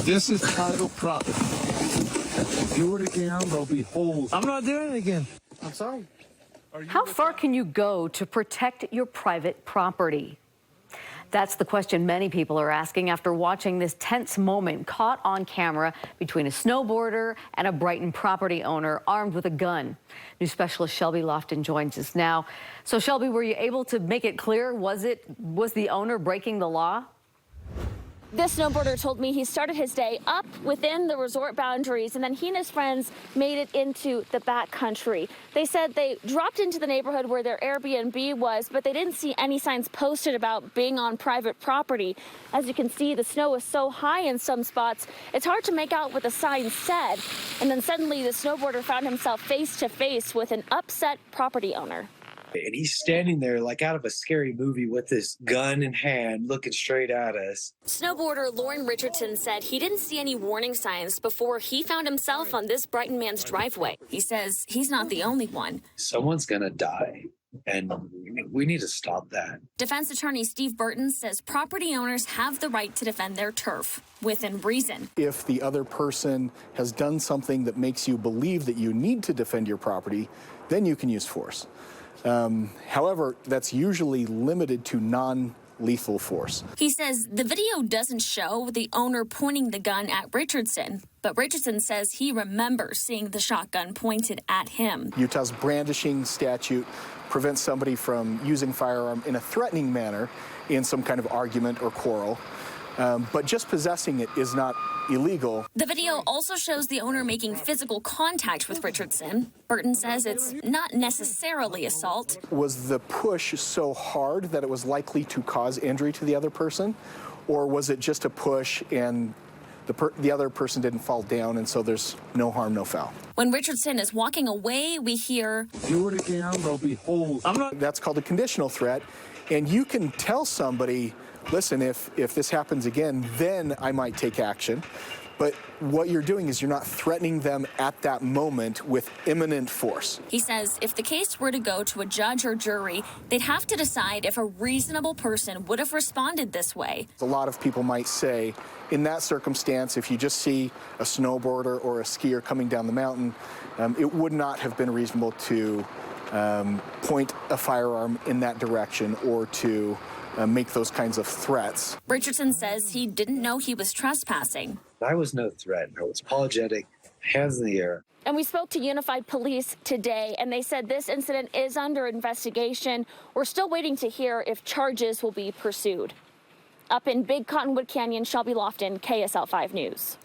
This is title property. Do it again, there'll be holes. I'm not doing it again. I'm sorry. How far can you go to protect your private property? That's the question many people are asking after watching this tense moment caught on camera between a snowboarder and a Brighton property owner armed with a gun. News specialist Shelby Lofton joins us now. So Shelby, were you able to make it clear? Was the owner breaking the law? This snowboarder told me he started his day up within the resort boundaries, and then he and his friends made it into the backcountry. They said they dropped into the neighborhood where their Airbnb was, but they didn't see any signs posted about being on private property. As you can see, the snow is so high in some spots, it's hard to make out what the sign said. And then suddenly the snowboarder found himself face to face with an upset property owner. And he's standing there like out of a scary movie with this gun in hand looking straight at us. Snowboarder Lauren Richardson said he didn't see any warning signs before he found himself on this Brighton man's driveway. He says he's not the only one. Someone's gonna die, and we need to stop that. Defense attorney Steve Burton says property owners have the right to defend their turf within reason. If the other person has done something that makes you believe that you need to defend your property, then you can use force. However, that's usually limited to non-lethal force. He says the video doesn't show the owner pointing the gun at Richardson, but Richardson says he remembers seeing the shotgun pointed at him. Utah's brandishing statute prevents somebody from using firearm in a threatening manner in some kind of argument or quarrel, but just possessing it is not illegal. The video also shows the owner making physical contact with Richardson. Burton says it's not necessarily assault. Was the push so hard that it was likely to cause injury to the other person? Or was it just a push and the other person didn't fall down, and so there's no harm, no foul? When Richardson is walking away, we hear, Do it again, there'll be holes. That's called a conditional threat, and you can tell somebody, listen, if this happens again, then I might take action. But what you're doing is you're not threatening them at that moment with imminent force. He says if the case were to go to a judge or jury, they'd have to decide if a reasonable person would have responded this way. A lot of people might say, in that circumstance, if you just see a snowboarder or a skier coming down the mountain, it would not have been reasonable to point a firearm in that direction or to make those kinds of threats. Richardson says he didn't know he was trespassing. I was no threat. I was apologetic, hands in the air. And we spoke to Unified Police today, and they said this incident is under investigation. We're still waiting to hear if charges will be pursued. Up in Big Cottonwood Canyon, Shelby Lofton, KSL 5 News.